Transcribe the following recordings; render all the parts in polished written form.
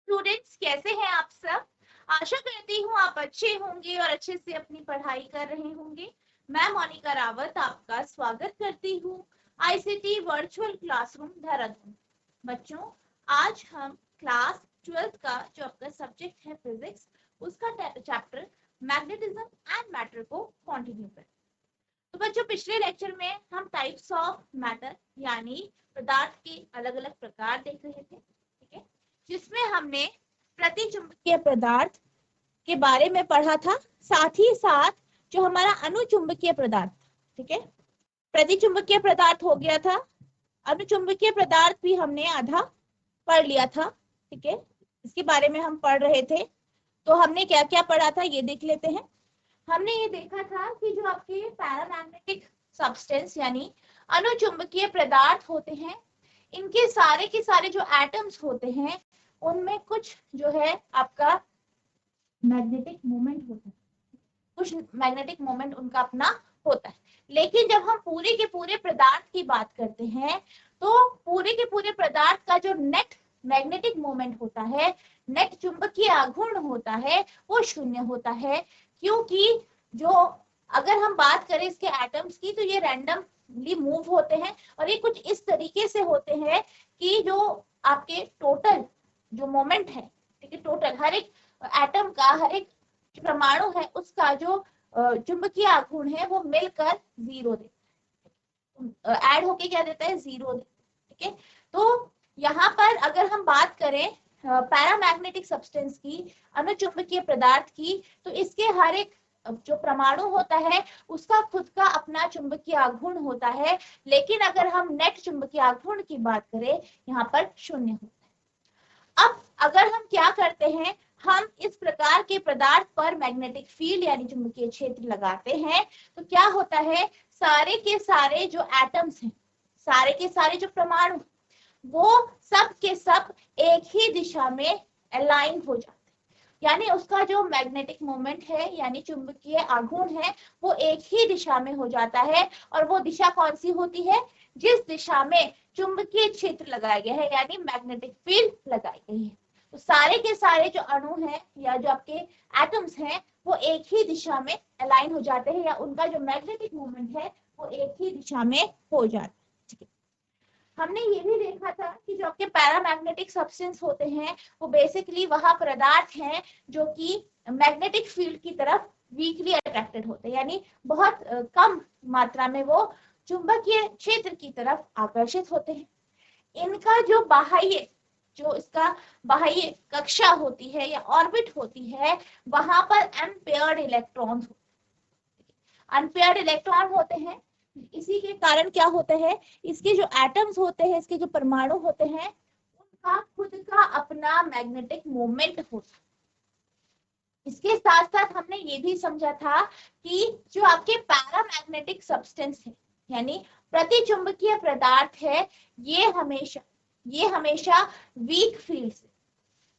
Students, कैसे हैं आप सब? आशा करती हूँ आप अच्छे होंगे और अच्छे से अपनी पढ़ाई कर रहे होंगे। मैं मोनिका रावत आपका स्वागत करती हूँ आईसीटी वर्चुअल क्लासरूम देहरादून। बच्चों, आज हम क्लास 12th का जो आपका सब्जेक्ट है फिजिक्स, उसका चैप्टर मैग्नेटिज्म एंड मैटर को कंटिन्यू करें। तो बच्चों, पिछले लेक्चर में हम टाइप्स ऑफ मैटर यानी पदार्थ के अलग अलग प्रकार देख रहे थे, ठीक है, जिसमें हमने प्रतिचुंबकीय पदार्थ के बारे में पढ़ा था, साथ ही साथ जो हमारा अनुचुंबकीय पदार्थ, ठीक है, प्रतिचुंबकीय पदार्थ हो गया था, अनुचुंबकीय पदार्थ भी हमने आधा पढ़ लिया था, ठीक है, इसके बारे में हम पढ़ रहे थे। तो हमने क्या क्या पढ़ा था ये देख लेते हैं। हमने ये देखा था कि जो आपके पैरामैग्नेटिक सब्सटेंस यानी अनुचुंबकीय पदार्थ होते हैं, इनके सारे के सारे जो एटम्स होते हैं उनमें कुछ जो है आपका मैग्नेटिक मोमेंट होता है, कुछ मैग्नेटिक मोमेंट उनका अपना होता है। लेकिन जब हम पूरे के पूरे पदार्थ की बात करते हैं तो पूरे के पूरे पदार्थ का जो नेट मैग्नेटिक मोमेंट होता है, नेट चुंबकीय आघूर्ण होता है, वो शून्य होता है। क्योंकि जो अगर हम बात करें इसके एटम्स की तो ये रैंडमली मूव होते हैं और ये कुछ इस तरीके से होते हैं कि जो आपके टोटल जो मोमेंट है, ठीक है, टोटल हर एक एटम का, हर एक परमाणु है उसका जो चुंबकीय आघूर्ण है वो मिलकर जीरो देता है, ऐड होके क्या देता है, जीरो देता है, ठीक है। तो यहाँ पर अगर हम बात करें पैरामैग्नेटिक सब्सटेंस की, अनुचुंबकीय पदार्थ की, तो इसके हर एक जो परमाणु होता है उसका खुद का अपना चुंबकीय आघूर्ण होता है। लेकिन अगर हम नेट चुंबकीय आघूर्ण की बात करें, यहाँ पर शून्य होता है। अब अगर हम क्या करते हैं, हम इस प्रकार के पदार्थ पर मैग्नेटिक फील्ड यानी चुंबकीय क्षेत्र लगाते हैं, तो क्या होता है, सारे के सारे जो एटम्स हैं, सारे के सारे जो परमाणु, वो सब के सब एक ही दिशा में अलाइन हो जाते हैं। यानी उसका जो मैग्नेटिक मोमेंट है यानी चुंबकीय आघूर्ण है वो एक ही दिशा में हो जाता है। और वो दिशा कौन सी होती है, जिस दिशा में चुंबकीय क्षेत्र लगाया गया है यानी मैग्नेटिक फील्ड लगाई गई है। तो सारे के सारे जो अणु हैं या जो आपके एटम्स हैं वो एक ही दिशा में अलाइन हो जाते हैं या उनका जो मैग्नेटिक मोमेंट है वो एक ही दिशा में हो जाता है, ठीक है। हमने ये भी देखा था कि जो आपके पैरामैग्नेटिक सब्सटेंस होते हैं वो बेसिकली वह पदार्थ हैं जो कि मैग्नेटिक फील्ड की तरफ वीकली अट्रैक्टेड होते हैं, यानी बहुत कम मात्रा में वो चुंबकीय क्षेत्र की तरफ आकर्षित होते हैं। इनका जो बाह्य, जो इसका बाह्य कक्षा होती है या ऑर्बिट होती है, वहां पर अनपेयर्ड इलेक्ट्रॉन्स, अनपेयर्ड इलेक्ट्रॉन होते हैं। इसी के कारण क्या होता है, इसके जो एटम्स होते हैं, इसके जो परमाणु होते हैं, उनका खुद का अपना मैग्नेटिक मोमेंट होता है। इसके साथ साथ हमने ये भी समझा था कि जो आपके पैरामैग्नेटिक सब्सटेंस है यानी प्रतिचुंबकीय पदार्थ है, ये हमेशा वीक फील्ड से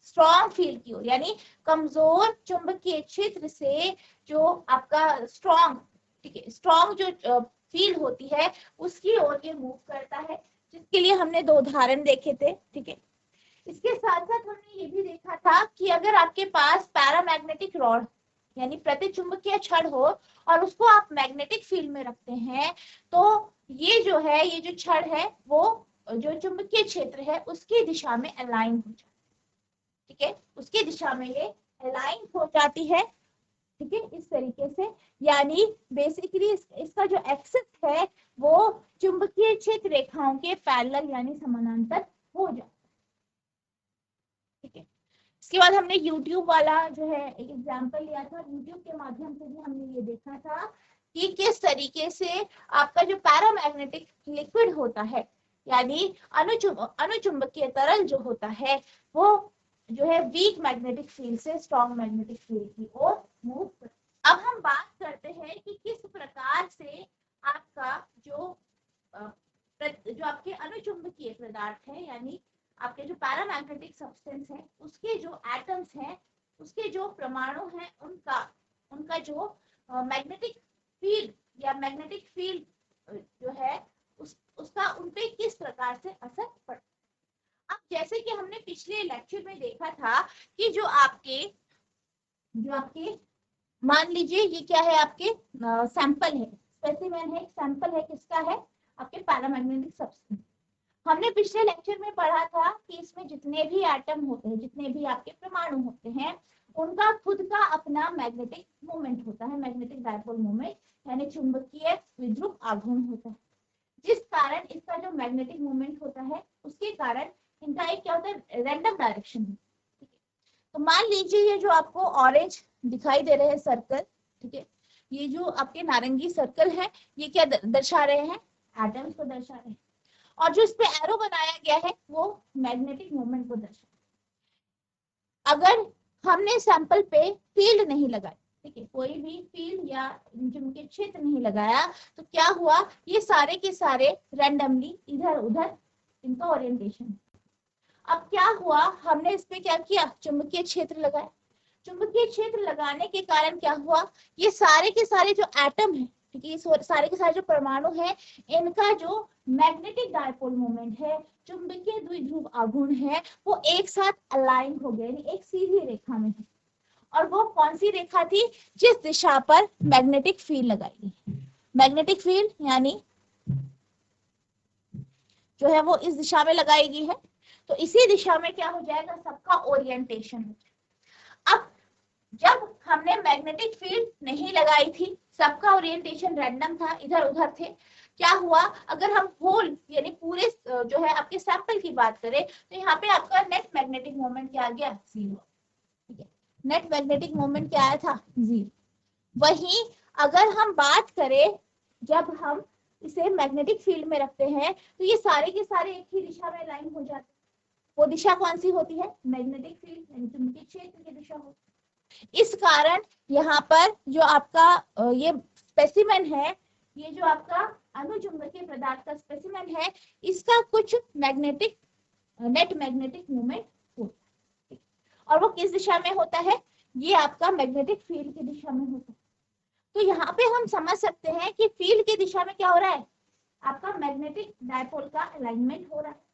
स्ट्रॉन्ग फील्ड की ओर यानी कमजोर चुंबकीय क्षेत्र से जो आपका स्ट्रॉन्ग, ठीक है, स्ट्रॉन्ग जो फील्ड होती है उसकी ओर ये मूव करता है, जिसके लिए हमने दो उदाहरण देखे थे, ठीक है। इसके साथ साथ हमने ये भी देखा था कि अगर आपके पास पैरामैग्नेटिक रॉड यानी प्रतिचुंबकीय छड़ हो और उसको आप मैग्नेटिक फील्ड में रखते हैं, तो ये जो है, ये जो छड़ है वो जो चुंबकीय क्षेत्र है उसकी दिशा में अलाइन हो जाता है, ठीक है, उसकी दिशा में ये अलाइन हो जाती है, ठीक है, इस तरीके से। यानी बेसिकली इसका जो एक्सिस है वो चुंबकीय क्षेत्र रेखाओं के पैरेलल यानी समानांतर हो जाता है, ठीक है। इसके बाद हमने YouTube वाला जो है एक एग्जांपल लिया था, YouTube के माध्यम से भी हमने ये देखा था कि किस तरीके से आपका जो पैरामैग्नेटिक लिक्विड होता है यानी अनुचुंबकीय तरल जो होता है वो जो है वीक मैग्नेटिक फील्ड से स्ट्रॉन्ग मैग्नेटिक फील्ड की ओर मूव करता है। अब हम बात करते हैं कि किस प्रकार से आपका जो आपके अनुचुंबकीय पदार्थ है यानी आपके जो पैरामैग्नेटिक सब्सटेंस है उसके जो एटम्स हैं, उसके जो परमाणु हैं, उनका जो मैग्नेटिक फील्ड या मैग्नेटिक फील्ड जो है उसका उन पे किस प्रकार से असर पड़ता है। अब जैसे कि हमने पिछले लेक्चर में देखा था कि जो आपके मान लीजिए ये क्या है, आपके सैंपल है, स्पेसिमेन है, सैंपल है, किसका है, आपके पैरामैग्नेटिक सब्सटेंस। हमने पिछले लेक्चर में पढ़ा था कि इसमें जितने भी एटम होते हैं, जितने भी आपके परमाणु होते हैं, उनका खुद का अपना मैग्नेटिक मोमेंट होता है, मैग्नेटिक डायपोल मोमेंट, यानी चुंबकीय द्विध्रुव आघूर्ण होता है, जिस कारण इसका जो मैग्नेटिक मोमेंट होता है उसके कारण इनका एक क्या होता है, रैंडम डायरेक्शन है। तो मान लीजिए ये जो आपको ऑरेंज दिखाई दे रहे हैं सर्कल, ठीक है, ये जो आपके नारंगी सर्कल है, ये क्या दर्शा रहे हैं, एटम्स को दर्शा रहे हैं, और जो इस पे एरो बनाया गया है वो मैग्नेटिक मोमेंट को दर्शा। अगर हमने सैंपल पे फील्ड नहीं लगाई, ठीक है, कोई भी फील्ड या चुंबकीय क्षेत्र नहीं लगाया, तो क्या हुआ, ये सारे के सारे रैंडमली इधर उधर इनका ओरिएंटेशन। अब क्या हुआ, हमने इस पे क्या किया, चुंबकीय क्षेत्र लगाया। चुंबकीय क्षेत्र लगाने के कारण क्या हुआ, ये सारे के सारे जो एटम है, ठीक है, सारे के सारे जो परमाणु है, इनका जो मैग्नेटिक डायपोल मोमेंट है, चुंबकीय द्विध्रुव आघूर्ण है, वो एक साथ अलाइन हो गए, यानी एक सीधी रेखा में है। और वो कौन सी रेखा थी, जिस दिशा पर मैग्नेटिक फील्ड लगाई गई। मैग्नेटिक फील्ड यानी जो है वो इस दिशा में लगाई गई है, तो इसी दिशा में क्या हो जाएगा, सबका ओरिएंटेशन हो जाएगा। अब जब हमने मैग्नेटिक फील्ड नहीं लगाई थी, सबका ओरिएंटेशन रैंडम था, इधर उधर थे, क्या हुआ, अगर हम होल यानी पूरे जो है आपके सैंपल की बात करें, तो यहाँ पे आपका नेट मैग्नेटिक मोमेंट क्या आ गया, 0, ठीक है, नेट मैग्नेटिक मोमेंट क्या आया था, 0। वहीं अगर हम बात करें, जब हम इसे मैग्नेटिक फील्ड में रखते हैं, तो ये सारे के सारे एक ही दिशा में लाइन हो जाते हैं। वो दिशा कौन सी होती है, मैग्नेटिक फील्ड यानी चुंबकीय क्षेत्र की दिशा होती है। इस कारण यहाँ पर जो आपका ये स्पेसिमेन है, ये जो आपका अनुचुंबकीय पदार्थ का स्पेसिमेन है, इसका कुछ मैग्नेटिक नेट मैग्नेटिक मूवमेंट होता है, और वो किस दिशा में होता है, ये आपका मैग्नेटिक फील्ड की दिशा में होता है। तो यहाँ पे हम समझ सकते हैं कि फील्ड की दिशा में क्या हो रहा है, आपका मैग्नेटिक डायपोल का अलाइनमेंट हो रहा है।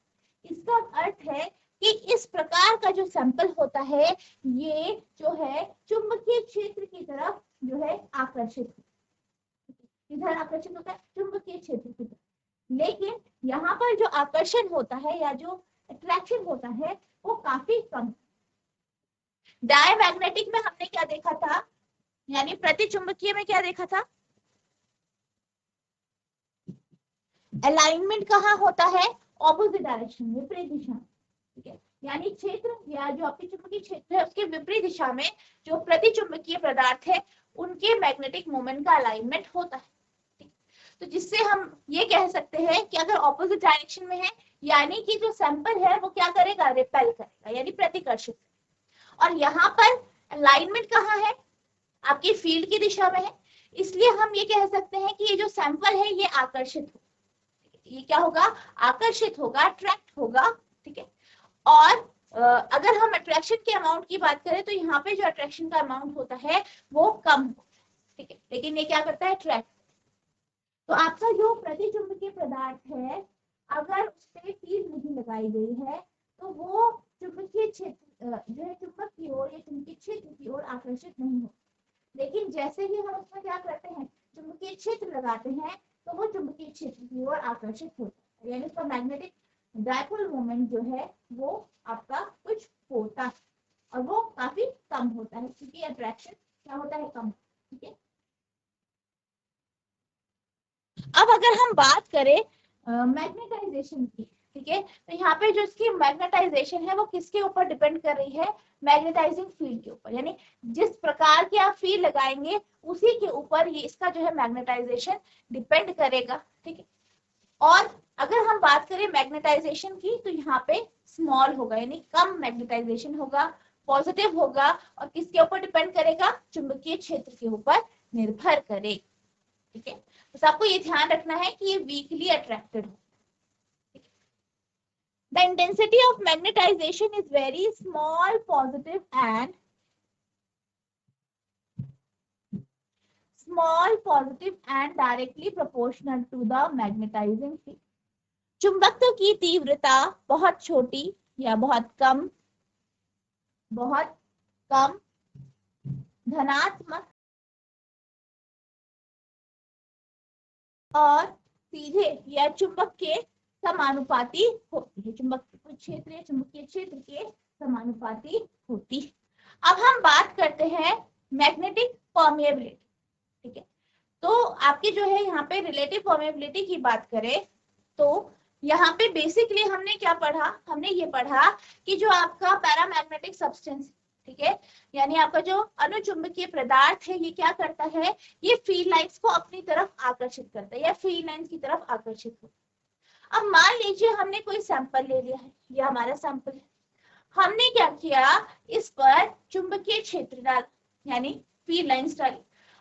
इसका अर्थ है कि इस प्रकार का जो सैंपल होता है, ये जो है चुंबकीय क्षेत्र की तरफ जो है आकर्षित, इधर आकर्षित होता है चुंबकीय क्षेत्र की तरफ। लेकिन यहाँ पर जो आकर्षण होता है या जो अट्रैक्शन होता है वो काफी कम। डायमैग्नेटिक में हमने क्या देखा था, यानी प्रतिचुंबकीय में क्या देखा था, अलाइनमेंट कहाँ होता है, ऑपोजिट डायरेक्शन, विपरीत दिशा, ठीक है, यानी क्षेत्र या जो आपके चुंबकीय क्षेत्र है उसके विपरीत दिशा में जो प्रतिचुंबकीय पदार्थ है उनके मैग्नेटिक मोमेंट का अलाइनमेंट होता है। तो जिससे हम ये कह सकते हैं कि अगर ऑपोजिट डायरेक्शन में है, यानी कि जो सैंपल है वो क्या करेगा, रिपेल करेगा, यानी प्रतिकर्षित। और यहाँ पर अलाइनमेंट कहाँ है, आपकी फील्ड की दिशा में है, इसलिए हम ये कह सकते हैं कि ये जो सैंपल है ये आकर्षित हो, ये क्या होगा, आकर्षित होगा, अट्रैक्ट होगा, ठीक है। और अगर हम अट्रैक्शन के अमाउंट की बात करें, तो यहाँ पे जो अट्रैक्शन का अमाउंट होता है वो कम होता है, ठीक है, लेकिन ये क्या करता है, अट्रैक्ट। तो आपका जो प्रतिचुंबकीय पदार्थ है, अगर उस पर फील्ड नहीं लगाई गई है, तो वो चुंबकीय क्षेत्र जो है चुंबक की ओर या चुंबकीय क्षेत्र की ओर आकर्षित नहीं हो। लेकिन जैसे ही हम उसमें क्या करते हैं, चुंबकीय क्षेत्र लगाते हैं, तो वो चुंबकीय क्षेत्र की ओर आकर्षित होता है, यानी उसका मैग्नेटिक डायपोल मोमेंट जो है वो आपका कुछ होता है, और वो काफी कम होता है, क्योंकि अट्रैक्शन क्या होता है, कम, ठीक है। अब अगर हम बात करें मैग्नेटाइजेशन की, ठीक है, तो यहाँ पे जो इसकी मैग्नेटाइजेशन है वो किसके ऊपर डिपेंड कर रही है, मैग्नेटाइजिंग फील्ड के ऊपर, यानी जिस प्रकार के आप फील्ड लगाएंगे उसी के ऊपर ये इसका जो है मैग्नेटाइजेशन डिपेंड करेगा, ठीक है। और अगर हम बात करें मैग्नेटाइजेशन की, तो यहाँ पे स्मॉल होगा, यानी कम मैग्नेटाइजेशन होगा, पॉजिटिव होगा, और किसके ऊपर डिपेंड करेगा, चुंबकीय क्षेत्र के ऊपर निर्भर करे, ठीक है। तो आपको ये ध्यान रखना है कि ये वीकली अट्रैक्टेड हो। The intensity of magnetization is very small, positive and directly proportional to the magnetizing field. चुंबकत्व की तीव्रता बहुत छोटी या बहुत कम धनात्मक और सीधे या चुंबक के समानुपाती होती है, चुंबकीय क्षेत्र या चुंबकीय क्षेत्र के समानुपाती होती है। अब हम बात करते हैं मैग्नेटिक परमेबिलिटी, ठीक है। तो आपकी जो है यहाँ पे रिलेटिव परमेबिलिटी की बात करें तो यहाँ पे बेसिकली हमने क्या पढ़ा, हमने ये पढ़ा कि जो आपका पैरामैग्नेटिक सब्सटेंस, ठीक है, यानी आपका जो अनुचुंबकीय पदार्थ है, ये क्या करता है, ये फील्ड लाइंस को अपनी तरफ आकर्षित करता है या फील्ड लाइंस की तरफ आकर्षित होता है। अब मान लीजिए हमने कोई सैंपल ले लिया है, ये हमारा सैंपल है, हमने क्या किया, इस पर चुंबकीय क्षेत्र डाला यानी फील्ड लाइंस डाली।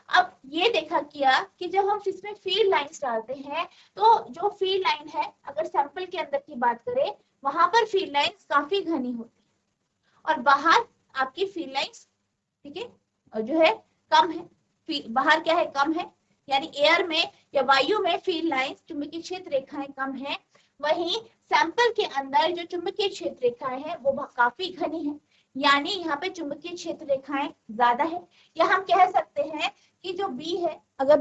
अब ये देखा किया कि जब हम इसमें फील्ड लाइंस डालते हैं तो जो फील्ड लाइन है, अगर सैंपल के अंदर की बात करें, वहां पर फील्ड लाइंस काफी घनी होती है और बाहर आपकी फील्ड लाइंस, ठीक है, और जो है कम है, बाहर क्या है, कम है, यानी एयर में या वायु में फील्ड लाइंस चुंबकीय क्षेत्र रेखाएं कम है, वहीं सैंपल के अंदर जो चुंबकीय क्षेत्र रेखाएं हैं वो काफी घनी है, यानी यहाँ पे चुंबकीय क्षेत्र रेखाएं ज्यादा है। या हम कह सकते हैं कि जो बी है, अगर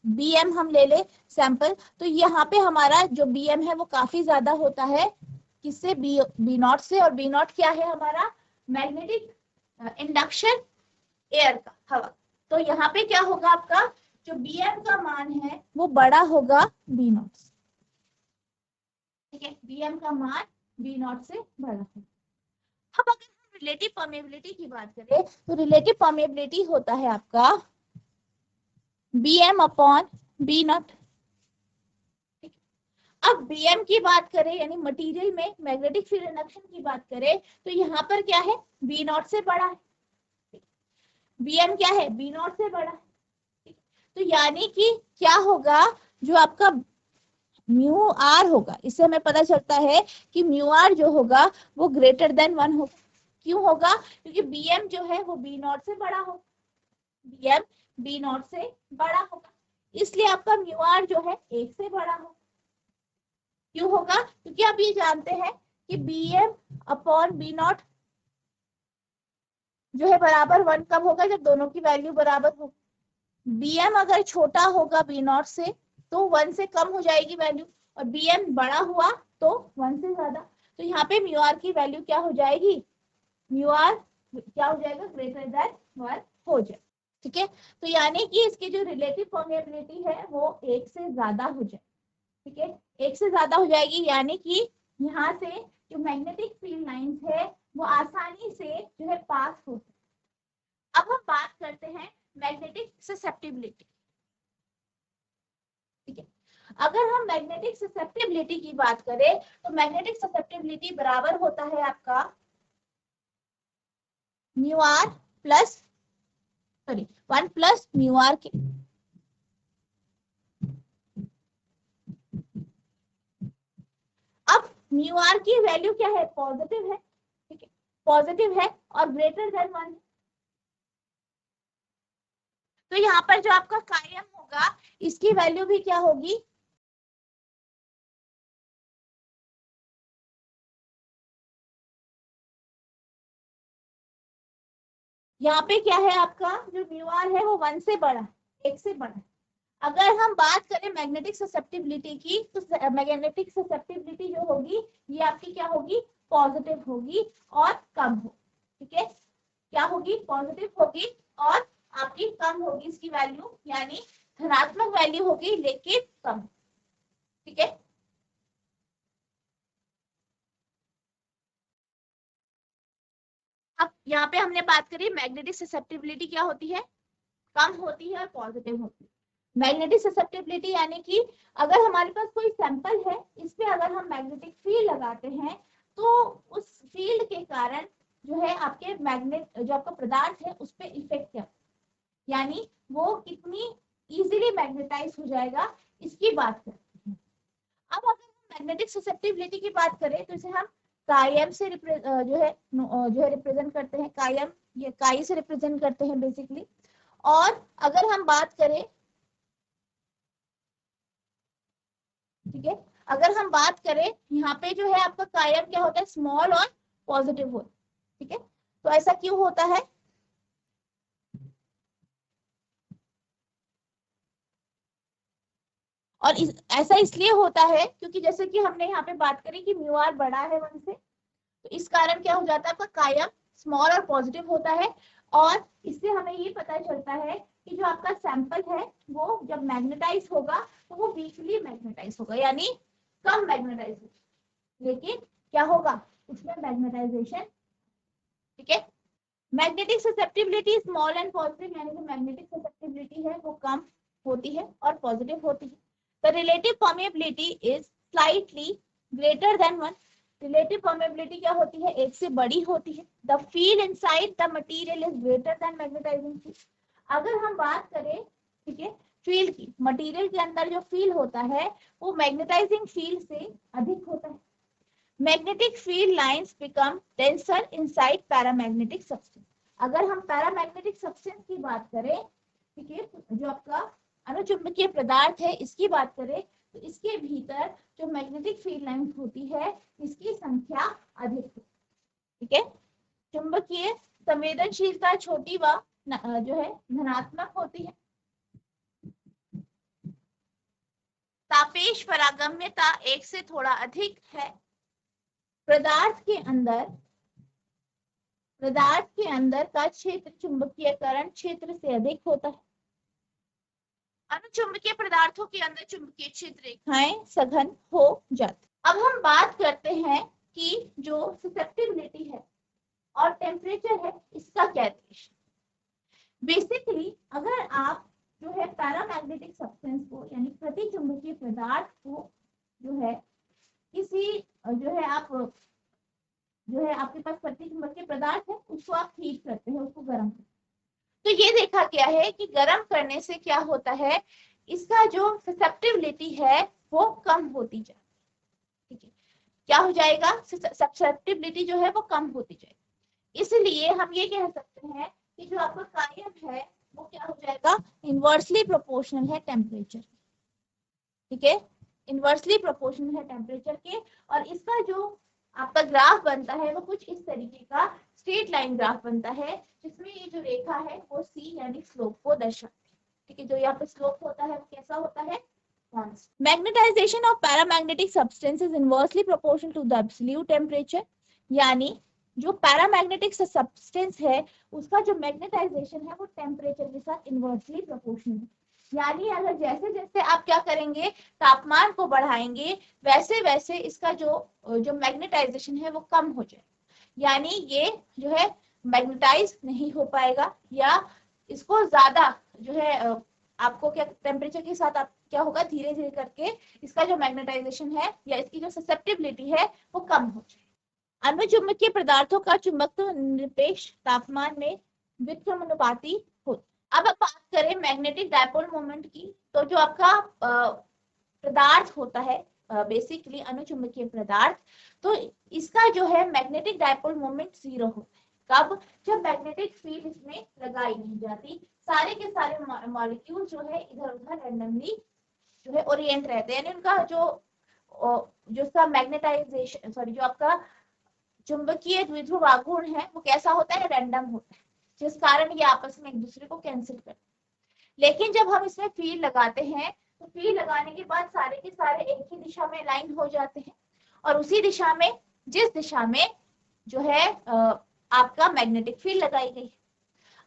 बी एम हम ले ले सैंपल, तो यहाँ पे हमारा जो बी एम है वो काफी ज्यादा होता है, किससे, बी नॉट से। और बी नॉट क्या है हमारा, मैग्नेटिक इंडक्शन एयर का, हवा। तो यहाँ पे क्या होगा, आपका जो बी एम का मान है वो बड़ा होगा बी नॉट से, ठीक है, बी एम का मान बी नॉट से बड़ा है। अब अगर हम रिलेटिव परमेबिलिटी की बात करें तो रिलेटिव परमेबिलिटी होता है आपका bm अपॉन बी नॉट। अब bm की बात करें यानी मटेरियल में मैग्नेटिक फील्ड इंडक्शन की बात करें तो यहाँ पर क्या है, बी नॉट से बड़ा है, bm क्या है, बी नॉट से बड़ा है। तो यानी कि क्या होगा, जो आपका म्यू आर होगा, इससे हमें पता चलता है कि म्यू आर जो होगा वो ग्रेटर देन 1 होगा। क्यों होगा, क्योंकि bm जो है वो बी नॉट से बड़ा होगा, bm बी नॉट से बड़ा होगा, इसलिए आपका म्यू आर जो है 1 से बड़ा होगा। क्यों होगा, क्योंकि आप ये जानते हैं कि bm अपॉन बी नॉट जो है बराबर 1 कब होगा, जब दोनों की वैल्यू बराबर हो। bm अगर छोटा होगा बी नॉट से तो 1 से कम हो जाएगी वैल्यू, और bm बड़ा हुआ तो 1 से ज्यादा। तो यहाँ पे म्यू आर की वैल्यू क्या हो जाएगी, म्यू आर क्या हो जाएगा, ग्रेटर देन 1 हो जाए, ठीक है। तो यानी कि इसकी जो रिलेटिव परमेबिलिटी है वो 1 से ज्यादा हो जाए, ठीक है, 1 से ज्यादा हो जाएगी, यानी कि यहाँ से जो मैग्नेटिक फील्ड लाइंस है वो आसानी से जो है पास हो। अब हम बात करते हैं मैग्नेटिक ससेप्टिबिलिटी, ठीक है। अगर हम मैग्नेटिक ससेप्टिबिलिटी की बात करें तो मैग्नेटिक ससेप्टिबिलिटी बराबर होता है आपका mu R plus, sorry 1 plus mu R के। अब म्यू आर की वैल्यू क्या है, पॉजिटिव है, ठीक है, पॉजिटिव है और ग्रेटर देन 1। तो यहाँ पर जो आपका कायम होगा इसकी वैल्यू भी क्या होगी, यहाँ पे क्या है, आपका जो म्यू आर है वो 1 से बड़ा, 1 से बड़ा। अगर हम बात करें मैग्नेटिक ससेप्टिबिलिटी की तो मैग्नेटिक ससेप्टिबिलिटी जो होगी ये आपकी क्या होगी, पॉजिटिव होगी और कम हो, ठीक है, क्या होगी, पॉजिटिव होगी और आपकी कम होगी इसकी वैल्यू, यानी धनात्मक वैल्यू होगी लेकिन कम, ठीक है। अब यहाँ पे हमने बात करी मैग्नेटिक ससेप्टिबिलिटी क्या होती है, कम होती है और पॉजिटिव होती है। मैग्नेटिक ससेप्टिबिलिटी यानी कि अगर हमारे पास कोई सैंपल है, इस पे अगर हम मैग्नेटिक फील्ड लगाते हैं तो उस फील्ड के कारण जो है आपके मैग्नेट जो आपका पदार्थ है उस पर इफेक्ट क्या, यानी वो कितनी इजीली मैग्नेटाइज हो जाएगा, इसकी बात करते हैं। अब अगर हम मैग्नेटिक ससेप्टिबिलिटी की बात करें तो इसे हम कायम से जो है रिप्रेजेंट करते हैं, कायम ये काई से रिप्रेजेंट करते हैं बेसिकली। और अगर हम बात करें, ठीक है, अगर हम बात करें यहाँ पे जो है आपका कायम क्या होता है, स्मॉल और पॉजिटिव होता है। ठीक है, तो ऐसा क्यों होता है? और ऐसा इसलिए होता है क्योंकि जैसे कि हमने यहाँ पे बात करी कि म्यू आर बड़ा है 1 से, तो इस कारण क्या हो जाता है, आपका कायम स्मॉल और पॉजिटिव होता है। और इससे हमें ये पता चलता है कि जो आपका सैंपल है वो जब मैग्नेटाइज होगा तो वो वीकली मैग्नेटाइज होगा, यानी कम मैग्नेटाइज होगा, लेकिन क्या होगा उसमें मैग्नेटाइजेशन। ठीक है, magnetic susceptibility small and positive, यानी जो मैग्नेटिक ससेप्टिबिलिटी है वो कम होती है और पॉजिटिव होती है। The relative permeability is slightly greater than 1। Relative permeability क्या होती है, एक से बड़ी होती है। The field inside the material is greater than magnetising field. अगर हम बात करें, ठीक है, फील्ड की, मटेरियल के अंदर जो फील्ड होता है वो मैग्नेटाइजिंग फील्ड से अधिक होता है। Magnetic field lines become denser inside paramagnetic substance. अगर हम पैरामैग्नेटिक सब्सटेंस की बात करें, ठीक है, जो आपका अनुचुंबकीय पदार्थ है इसकी बात करें, तो इसके भीतर जो मैग्नेटिक फील्ड लाइंस होती है इसकी संख्या अधिक है। ठीक है, चुंबकीय संवेदनशीलता छोटी व जो है धनात्मक होती है। सापेक्ष परागम्यता 1 से थोड़ा अधिक है। पदार्थ के अंदर का क्षेत्र चुंबकीयकरण क्षेत्र से अधिक होता है। अनुचुंबकीय पदार्थों के अंदर चुंबकीय क्षेत्र रेखाएं सघन हो जाती। अब हम बात करते हैं कि जो ससेप्टिबिलिटी है और टेम्परेचर है इसका क्या रिलेशन। बेसिकली अगर आप जो है पैरामैग्नेटिक सब्सटेंस को यानी प्रतिचुंबकीय पदार्थ को जो है किसी जो है आप जो है आपके पास प्रतिचुंबकीय पदार्थ है उसको आप हीट करते हैं, उसको गर्म करते हैं, तो ये देखा गया है कि गर्म करने से क्या होता है, इसका जो ससेप्टिबिलिटी है वो कम होती जाती है। ठीक है, क्या हो जाएगा, ससेप्टिबिलिटी जो है वो कम होती जाएगी। इसलिए हम ये कह सकते हैं कि जो आपका कायम है वो क्या हो जाएगा, इनवर्सली प्रोपोर्शनल है टेम्परेचर। ठीक है, इनवर्सली प्रोपोर्शनल है टेम्परेचर के। और इसका जो आपका ग्राफ बनता है वो कुछ इस तरीके का स्ट्रेट लाइन ग्राफ बनता है, जिसमें ये जो रेखा है वो सी यानी स्लोप को दर्शाती है। ठीक है, जो यहाँ पे स्लोप होता है वो कैसा होता है, magnetisation of paramagnetic substance is inversely proportional to the absolute temperature. यानी जो पैरामैग्नेटिक सब्सटेंस है उसका जो मैग्नेटाइजेशन है वो टेम्परेचर के साथ इनवर्सली प्रोपोर्शनल है। यानी अगर जैसे जैसे आप क्या करेंगे, तापमान को बढ़ाएंगे, वैसे वैसे इसका जो मैग्नेटाइजेशन है वो कम हो जाए, यानी ये जो है मैग्नेटाइज नहीं हो पाएगा, या इसको ज्यादा जो है आपको क्या टेम्परेचर के साथ आप क्या होगा, धीरे धीरे करके इसका जो मैग्नेटाइजेशन है या इसकी जो ससेप्टिबिलिटी है वो कम हो जाए। अनुचुंबकीय पदार्थों का चुंबकत्व निरपेक्ष तापमान में व्युत्क्रमानुपाती होता है। अब बात करें मैग्नेटिक डायपोल मोमेंट की, तो जो आपका पदार्थ होता है बेसिकली अनुचुंबकीय पदार्थ, तो इसका जो है मैग्नेटिक डायपोल मोमेंट 0 होता है। कब, जब मैग्नेटिक फील्ड इसमें लगाई नहीं जाती, सारे के सारे मॉलिक्यूल जो है इधर उधर रैंडमली जो है ओरिएंट रहते हैं, यानी उनका जो उसका मैग्नेटाइजेशन जो आपका चुंबकीय द्विध्रुव आघूर्ण है वो कैसा होता है, रैंडम होता है, जिस कारण ये आपस में एक दूसरे को कैंसिल करते हैं। लेकिन जब हम इसमें फील्ड लगाते हैं तो फील्ड लगाने के बाद सारे के सारे एक ही दिशा में लाइन हो जाते हैं, और उसी दिशा में जिस दिशा में जो है आपका मैग्नेटिक फील्ड लगाई गई है।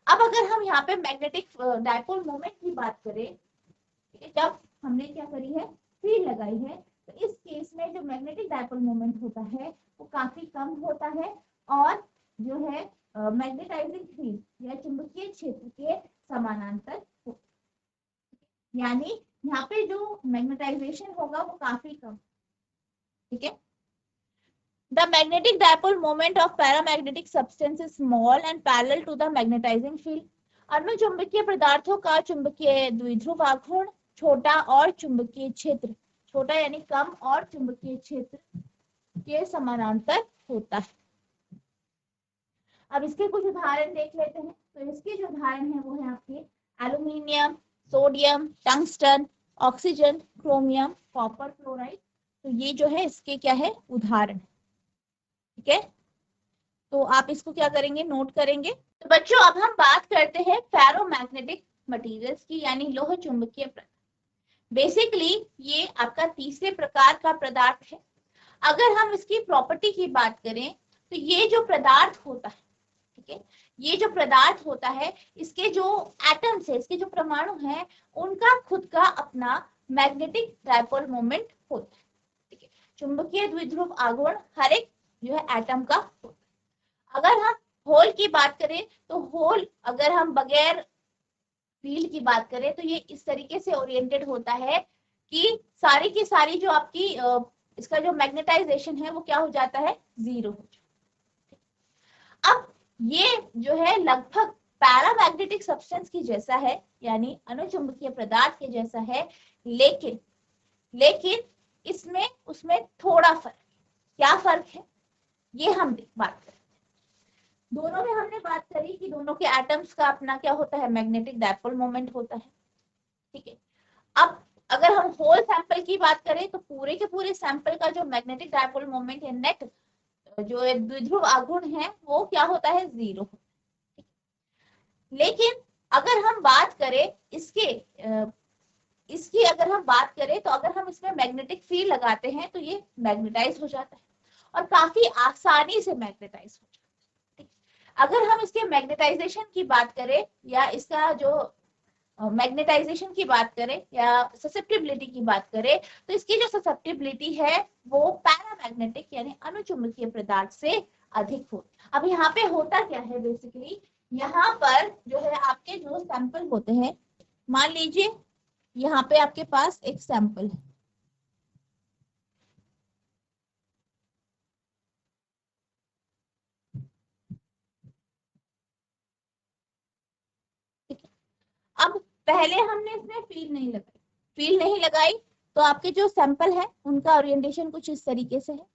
अब अगर हम यहाँ पे मैग्नेटिक डायपोल मोमेंट की बात करें, जब हमने क्या करी है, फील्ड लगाई है, तो इस केस में जो मैग्नेटिक डायपोल मोमेंट होता है वो काफी कम होता है, और जो है मैग्नेटाइजिंग फील्ड या चुंबकीय क्षेत्र के समानांतर हो, यानी यहाँ पे जो मैग्नेटाइजेशन होगा वो काफी कम। ठीक है, the magnetic dipole moment of paramagnetic substance is small and parallel to the magnetising field. अनुचुंबकीय पदार्थों का चुंबकीय द्विध्रुव आघूर्ण छोटा और चुंबकीय क्षेत्र छोटा यानी कम और चुंबकीय क्षेत्र के समानांतर होता है। अब इसके कुछ उदाहरण देख लेते हैं। तो इसके जो उदाहरण है वो है आपके aluminium, sodium, tungsten, oxygen, chromium, copper chloride, तो ये जो है इसके क्या है उदाहरण, ठीक है। तो आप इसको क्या करेंगे, नोट करेंगे। तो बच्चों अब हम बात करते हैं फेरोमैग्नेटिक मटेरियल्स की, यानी लोह चुंबकीय पदार्थ। बेसिकली ये आपका तीसरे प्रकार का पदार्थ है। अगर हम इसकी प्रॉपर्टी की बात करें तो ये जो पदार्थ होता है, ठीक है, ये जो पदार्थ होता है इसके जो एटम्स है, इसके जो परमाणु हैं, उनका खुद का अपना मैग्नेटिक डायपोल मोमेंट होता है, ठीक है। चुंबकीय द्विध्रुव आघूर्ण हर एक जो है एटम का होता है। अगर हम होल की बात करें तो होल अगर हम बगैर फील्ड की बात करें तो ये इस तरीके से ओरिएंटेड होता है कि सारी की सारी जो आपकी इसका जो मैग्नेटाइजेशन है वो क्या हो जाता है, जीरो हो जाता है। अब ये जो है लगभग पैरामैग्नेटिक सब्सटेंस की जैसा है, यानी अनुचुंबकीय पदार्थ के जैसा है, लेकिन लेकिन इसमें उसमें थोड़ा फर्क। क्या फर्क है ये हम बात करें। दोनों में हमने बात करी कि दोनों के एटम्स का अपना क्या होता है, मैग्नेटिक डायपोल मोमेंट होता है, ठीक है। अब अगर हम होल सैंपल की बात करें तो पूरे के पूरे सैंपल का जो मैग्नेटिक डायपोल मोमेंट है, नेट जो द्विध्रुव आघूर्ण है, वो क्या होता है, जीरो। लेकिन अगर हम बात करें इसकी अगर हम बात करें तो अगर हम इसमें मैग्नेटिक फील्ड लगाते हैं तो ये मैग्नेटाइज हो जाता है और काफी आसानी से मैग्नेटाइज हो जाता है। अगर हम इसके मैग्नेटाइजेशन की बात करें या इसका जो मैग्नेटाइजेशन की बात करें या ससेप्टिबिलिटी की बात करें तो इसकी जो ससेप्टिबिलिटी है वो पैरामैग्नेटिक यानी अनुचुंबकीय पदार्थ से अधिक होती है। अब यहाँ पे होता क्या है, बेसिकली यहाँ पर जो है आपके जो सैंपल होते हैं, मान लीजिए यहाँ पे आपके पास एक सैंपल है, ठीक है। अब पहले हमने इसमें फील नहीं लगाई तो आपके जो सैंपल है उनका ओरिएंटेशन कुछ इस तरीके से है,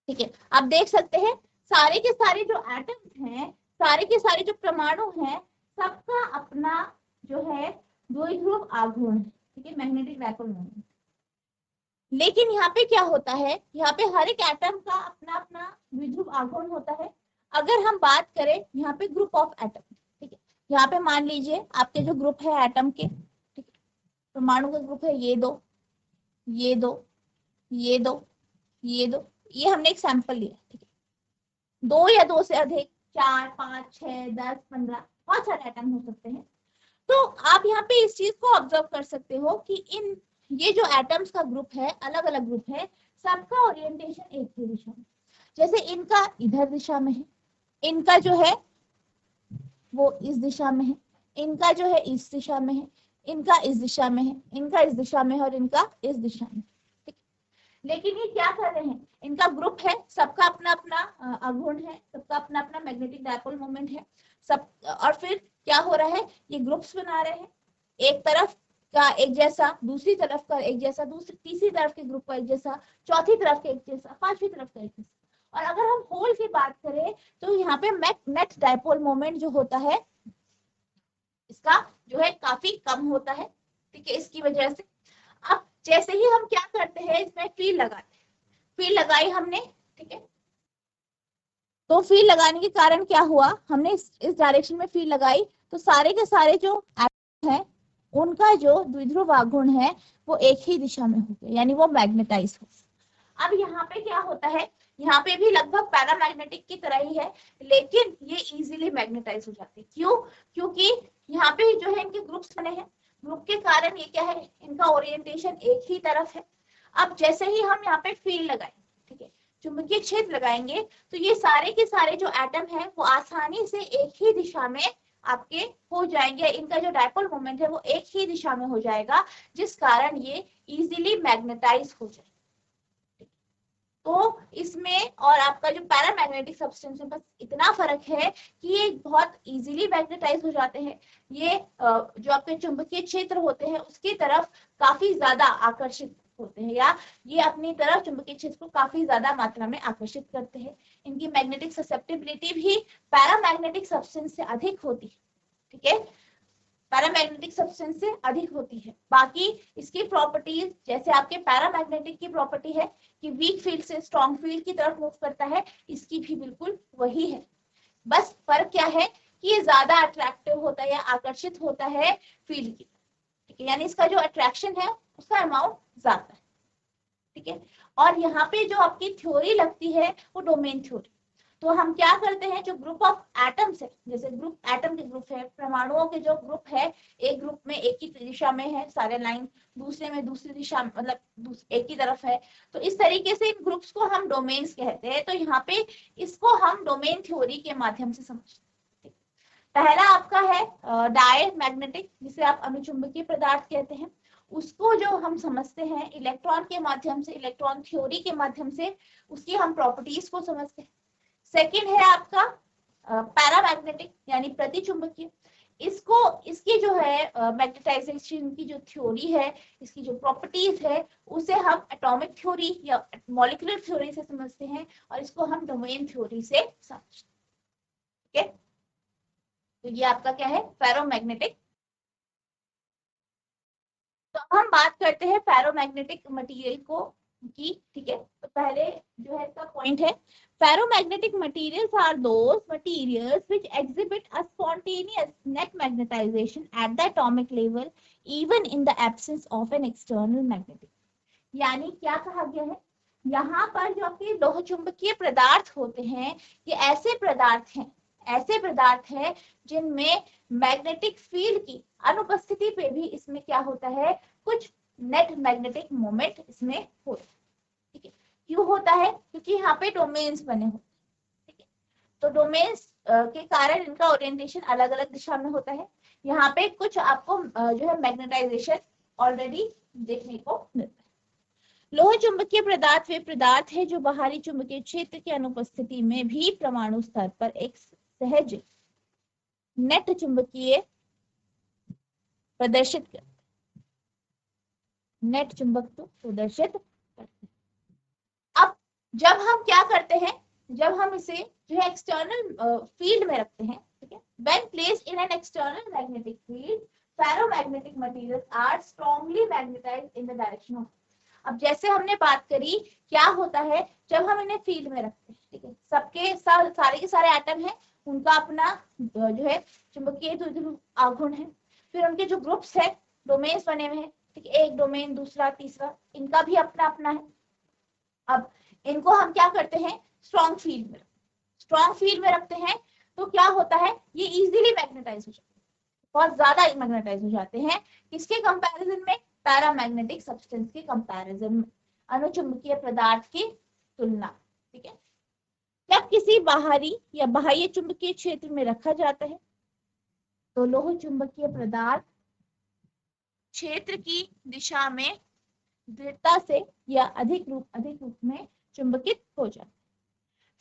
ठीक है। आप देख सकते हैं सारे के सारे जो एटम्स हैं, सारे के सारे जो परमाणु हैं, सबका अपना जो है द्विध्रुव आघूर्ण है, ठीक है, मैग्नेटिक डायपोल मोमेंट। लेकिन यहाँ पे क्या होता है, यहाँ पे हर एक एटम का अपना अपना द्विध्रुव आघूर्ण होता है। अगर हम बात करें यहाँ पे ग्रुप ऑफ एटम, ठीक है, यहाँ पे मान लीजिए आपके जो ग्रुप है एटम के, ठीक है, परमाणु का ग्रुप है ये दो, ये दो, ये दो, ये दो, ये हमने एक सैंपल लिया, ठीक है। दो या दो से अधिक, 4, 5, 6, 10, 15 बहुत सारे एटम हो सकते हैं। तो आप यहाँ पे इस चीज को ऑब्जर्व कर सकते हो कि इन ये जो एटम्स का ग्रुप है, अलग अलग ग्रुप है, सबका ओरिएंटेशन एक ही दिशा में। जैसे इनका इधर दिशा में है, इनका जो है वो इस दिशा में है, इनका जो है इस दिशा में है, इनका इस दिशा में है, इनका इस दिशा में है और इनका इस दिशा में, ठीक। लेकिन ये क्या कर रहे हैं, इनका ग्रुप है, सबका अपना अपना आघूर्ण है, सबका अपना अपना मैग्नेटिक डायपोल मोमेंट है सब। और फिर क्या हो रहा है, ये ग्रुप्स बना रहे हैं, एक तरफ का एक जैसा, दूसरी तरफ का एक जैसा, दूसरी तीसरी तरफ के ग्रुप का एक जैसा, चौथी तरफ का एक जैसा, पांचवी तरफ का एक जैसा। और अगर हम होल की बात करें तो यहाँ पे नेट डायपोल मोमेंट जो होता है इसका जो है काफी कम होता है, ठीक है, इसकी वजह से। अब जैसे ही हम क्या करते हैं, इसमें फील्ड लगाते हैं, फील्ड लगाई हमने, ठीक है। तो फील्ड लगाने के कारण क्या हुआ, हमने इस डायरेक्शन में फील्ड लगाई तो सारे के सारे जो एटम है उनका जो द्विध्रुव आघूर्ण है वो एक ही दिशा में हो गया, यानी वो मैग्नेटाइज हो। अब यहाँ पे क्या होता है, यहाँ पे भी लगभग पैरामैग्नेटिक की तरह ही है, लेकिन ये इजीली मैग्नेटाइज हो जाते हैं। क्यों, क्योंकि यहाँ पे जो है इनके ग्रुप्स बने हैं, ग्रुप के कारण ये क्या है, इनका ओरिएंटेशन एक ही तरफ है। अब जैसे ही हम यहाँ पे फील्ड लगाएंगे, ठीक है, चुंबकीय क्षेत्र लगाएंगे तो ये सारे के सारे जो एटम है वो आसानी से एक ही दिशा में आपके हो जाएंगे, इनका जो डायपोल मोमेंट है वो एक ही दिशा में हो जाएगा, जिस कारण ये इजीली मैग्नेटाइज हो जाए। तो इसमें और आपका जो पैरामैग्नेटिक सब्सटेंस है बस इतना फर्क है कि ये बहुत इजीली मैग्नेटाइज हो जाते हैं, ये जो आपके चुंबकीय क्षेत्र होते हैं उसकी तरफ काफी ज्यादा आकर्षित होते हैं, या ये अपनी तरफ चुंबकीय क्षेत्र को काफी ज्यादा मात्रा में आकर्षित करते हैं। इनकी मैग्नेटिक ससेप्टिबिलिटी भी पैरामैग्नेटिक सब्सटेंस से अधिक होती है, ठीक है, पैरामैग्नेटिक सब्सटेंस से अधिक होती है। बाकी इसकी प्रॉपर्टीज, जैसे आपके पैरामैग्नेटिक की प्रॉपर्टी है कि वीक फील्ड से स्ट्रॉन्ग फील्ड की तरफ मूव करता है, इसकी भी बिल्कुल वही है। बस फर्क क्या है कि ये ज्यादा अट्रैक्टिव होता है या आकर्षित होता है फील्ड की, ठीक है, यानी इसका जो अट्रैक्शन है उसका अमाउंट ज्यादा है, ठीक है। और यहाँ पे जो आपकी थ्योरी लगती है वो डोमेन थ्योरी। तो हम क्या करते हैं, जो ग्रुप ऑफ एटम्स है, जैसे ग्रुप एटम के ग्रुप है, परमाणुओं के जो ग्रुप है, एक ग्रुप में एक ही दिशा में है सारे लाइन, दूसरे में दूसरी दिशा, मतलब एक ही तरफ है, तो इस तरीके से इन ग्रुप्स को हम डोमेन्स कहते हैं। तो यहाँ पे इसको हम डोमेन थ्योरी के माध्यम से समझते हैं। पहला आपका है डायमैग्नेटिक, जिसे आप अनुचुंबकीय पदार्थ कहते हैं, उसको जो हम समझते हैं इलेक्ट्रॉन के माध्यम से, इलेक्ट्रॉन थ्योरी के माध्यम से उसकी हम प्रॉपर्टीज को समझते हैं। सेकंड है आपका पैरामैग्नेटिक यानी प्रतिचुंबकीय, इसको, इसकी जो है मैग्नेटाइजेशन की जो थ्योरी है, इसकी जो प्रॉपर्टीज है, उसे हम एटॉमिक थ्योरी या मॉलिक्यूलर थ्योरी से समझते हैं, और इसको हम डोमेन थ्योरी से समझते हैं, ठीक है। तो ये आपका क्या है, फेरोमैग्नेटिक। तो हम बात करते हैं फेरोमैग्नेटिक मटेरियल को की, ठीक है। तो पहले जो है इसका पॉइंट है, ferromagnetic materials are those materials which exhibit a spontaneous net magnetization at the atomic level even in the absence of an external magnetic। यानी क्या कहा गया है, यहाँ पर जो आपके लोह चुंबकीय पदार्थ होते हैं, ये ऐसे पदार्थ हैं, ऐसे पदार्थ हैं जिनमें मैग्नेटिक फील्ड की अनुपस्थिति पे भी इसमें क्या होता है, कुछ नेट मैग्नेटिक मोमेंट इसमें होता है, ठीक है। क्यों होता है, क्योंकि यहाँ पे डोमेन्स बने होते हैं, ठीक है। तो डोमेन्स के कारण इनका ओरिएंटेशन अलग अलग दिशा में होता है। यहाँ पे कुछ आपको जो है मैग्नेटाइजेशन ऑलरेडी देखने को मिलता है। लोह चुंबकीय पदार्थ वे पदार्थ है जो बाहरी चुंबकीय क्षेत्र की अनुपस्थिति में भी परमाणु स्तर पर एक सहज नेट चुंबकीय प्रदर्शित करते, नेट चुंबकत्व प्रदर्शित करते। अब जब हम क्या करते हैं, जब हम इसे जो है एक्सटर्नल फील्ड में रखते हैं, ठीक है, when placed in an external magnetic field ferromagnetic materials are strongly magnetised in the direction of. अब जैसे हमने बात करी, क्या होता है जब हम इन्हें फील्ड में रखते हैं, ठीक है, सबके सारे के सारे एटम हैं, उनका अपना जो है चुंबकीय आघूर्ण है, फिर उनके जो ग्रुप्स है, डोमेन्स बने हुए हैं, ठीक है, एक डोमेन, दूसरा, तीसरा, इनका भी अपना अपना है। अब इनको हम क्या करते हैं, स्ट्रॉन्ग फील्ड में, स्ट्रॉन्ग फील्ड में रखते हैं, तो क्या होता है, ये इजीली मैग्नेटाइज हो जाते हैं, बहुत ज्यादा मैग्नेटाइज हो जाते हैं। किसके कंपैरिजन में, पैरामैग्नेटिक सब्सटेंस के कंपैरिजन में, अनुचुंबकीय पदार्थ की तुलना, ठीक है। जब किसी बाहरी या बाह्य चुंबकीय क्षेत्र में रखा जाता है तो लोह चुंबकीय पदार्थ क्षेत्र की दिशा में दृढ़ता से या अधिक रूप में चुंबकित हो जाता है।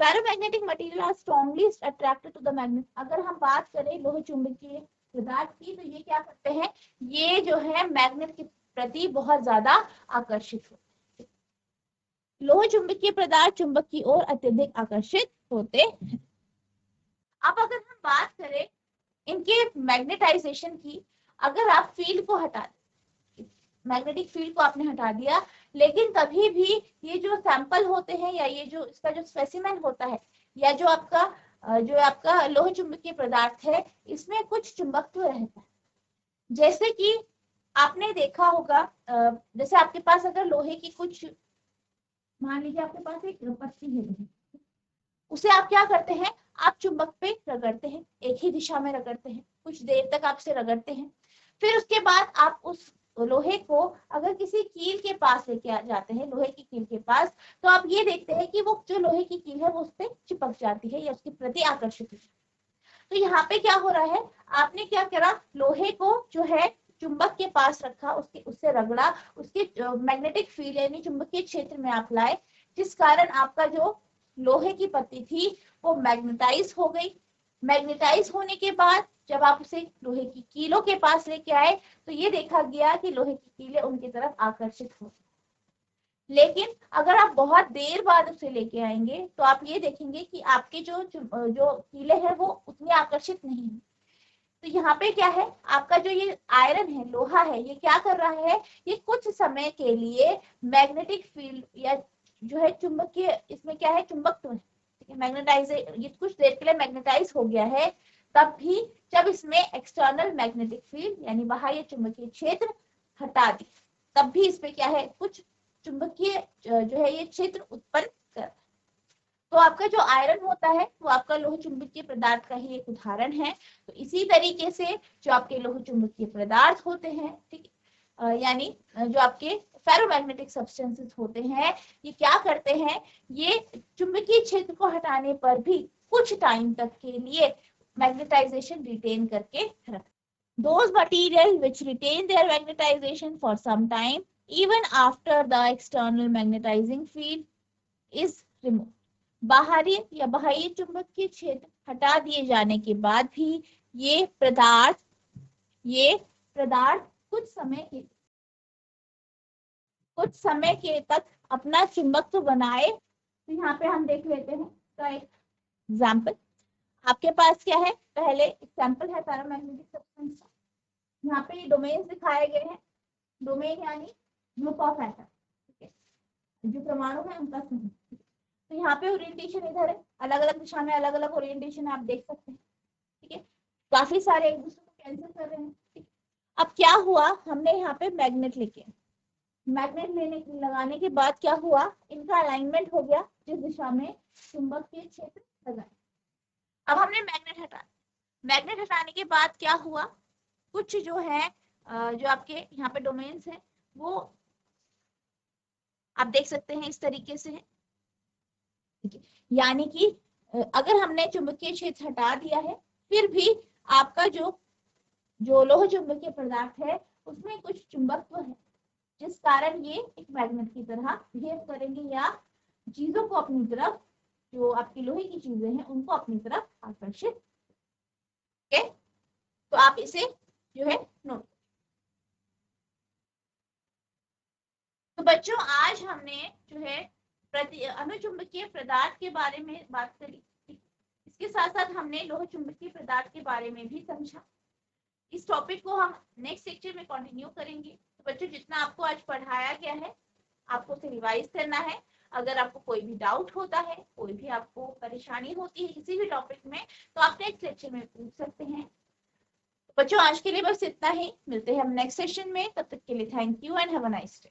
Ferromagnetic material are strongly attracted to the magnet. अगर हम बात करें लोह चुंबकीय पदार्थ की, तो ये क्या करते हैं, ये जो है मैग्नेट के प्रति बहुत ज्यादा आकर्षित होते हैं। लोह चुंबकीय पदार्थ चुंबक की ओर अत्यधिक आकर्षित होते हैं। अब अगर हम बात करें इनके मैग्नेटाइजेशन की, अगर आप फील्ड को हटा दें, मैग्नेटिक फील्ड को आपने हटा दिया, लेकिन तभी भी ये जो सैंपल होते हैं या ये जो इसका जो स्पेसिमेन होता है, या जो आपका लोह चुंबकीय पदार्थ है, इसमें कुछ चुंबकत्व रहता है। जैसे कि आपने देखा होगा, जैसे आपके पास अगर लोहे की कुछ, मान लीजिए आपके पास एक पत्ती है, उसे आप क्या करते हैं, आप चुंबक पे रगड़ते हैं, एक ही दिशा में रगड़ते हैं, कुछ देर तक आप उसे रगड़ते हैं, फिर उसके बाद आप उस लोहे को अगर किसी कील के पास लेके जाते हैं, लोहे की कील के पास, तो आप ये देखते हैं कि वो जो लोहे की कील है वो उस पर चिपक जाती है या उसके प्रति आकर्षित हो जाती है। तो यहाँ पे क्या हो रहा है, आपने क्या करा, लोहे को जो है चुंबक के पास रखा, उससे रगड़ा, उसके मैग्नेटिक फील्ड यानी चुंबकीय क्षेत्र में आप लाए, जिस कारण आपका जो लोहे की पत्ती थी वो मैग्नेटाइज हो गई। मैग्नेटाइज होने के बाद जब आप उसे लोहे की कीलों के पास लेके आए, तो ये देखा गया कि लोहे की कीलें उनकी तरफ आकर्षित हो, लेकिन अगर आप बहुत देर बाद उसे लेके आएंगे तो आप ये देखेंगे कि आपके जो कीले हैं वो उतने आकर्षित नहीं है। तो यहाँ पे क्या है, आपका जो ये आयरन है, लोहा है, ये क्या कर रहा है, ये कुछ समय के लिए मैग्नेटिक फील्ड या जो है चुंबकीय, इसमें क्या है, चुंबकत्व है, ठीक है, मैग्नेटाइज, ये कुछ देर के लिए मैग्नेटाइज हो गया है। तब भी जब इसमें एक्सटर्नल मैग्नेटिक फील्ड यानी बाह्य चुंबकीय क्षेत्र हटा दी, तब भी इसमें क्या है, कुछ चुंबकीय जो है ये क्षेत्र उत्पन्न कर। तो आपका जो आयरन होता है वो आपका लोह चुंबकीय पदार्थ का ही एक उदाहरण है। तो इसी तरीके से जो आपके लोह चुंबकीय पदार्थ होते हैं, ठीक है, यानी जो आपके फेरोमैग्नेटिक सब्सटेंसेस होते हैं, ये क्या करते हैं, ये चुंबकीय क्षेत्र को हटाने पर भी कुछ टाइम तक के लिए मैग्नेटाइजेशन रिटेन करके रखते। Those material which retain their magnetization for some time even after the external magnetizing field is removed. बाहरी या बाह्य चुंबकीय क्षेत्र हटा दिए जाने के बाद भी ये पदार्थ कुछ समय के तक अपना चुंबकत्व बनाए। तो यहाँ पे हम देख लेते हैं तो एक एग्जाम्पल आपके पास क्या है, पहले एग्जाम्पल है पैरामैग्नेटिक सब्सटेंस का। यहाँ पे ये डोमेन्स दिखाए गए हैं, डोमेन यानी ग्रुप ऑफ एटम, ठीक है, जो परमाणु है उनका समूह। तो यहाँ पे ओरिएंटेशन इधर है, अलग अलग दिशा में अलग अलग ओरिएंटेशन आप देख सकते हैं, ठीक है, काफी सारे एक दूसरे को कैंसिल कर रहे हैं, ठीक। अब क्या हुआ, हमने यहाँ पे मैग्नेट लगाने के बाद क्या हुआ, इनका अलाइनमेंट हो गया जिस दिशा में चुंबकीय क्षेत्र लगाए। अब हमने मैग्नेट हटाने के बाद क्या हुआ, कुछ जो है जो आपके यहाँ पे डोमेन्स है वो आप देख सकते हैं इस तरीके से है, ठीक है। यानी कि अगर हमने चुंबकीय क्षेत्र हटा दिया है फिर भी आपका जो लोह चुंबकीय पदार्थ है उसमें कुछ चुंबकत्व है, जिस कारण ये एक मैग्नेट की तरह बिहेव करेंगे या चीजों को अपनी तरफ, जो आपकी लोहे की चीजें हैं उनको अपनी तरफ आकर्षित, ठीक है। तो आप इसे जो है नोट। तो बच्चों आज हमने जो है अनुचुंबकीय पदार्थ के बारे में बात करी, इसके साथ साथ हमने लोह चुंबकीय पदार्थ के बारे में भी समझा। इस टॉपिक को हम नेक्स्ट लेक्चर में कंटिन्यू करेंगे। तो बच्चों जितना आपको आज पढ़ाया गया है आपको उसे रिवाइज करना है। अगर आपको कोई भी डाउट होता है, कोई भी आपको परेशानी होती है किसी भी टॉपिक में, तो आप नेक्स्ट लेक्चर में पूछ सकते हैं। बच्चों आज के लिए बस इतना ही, मिलते हैं हम नेक्स्ट सेशन में, तब तक के लिए thank you and have a nice day.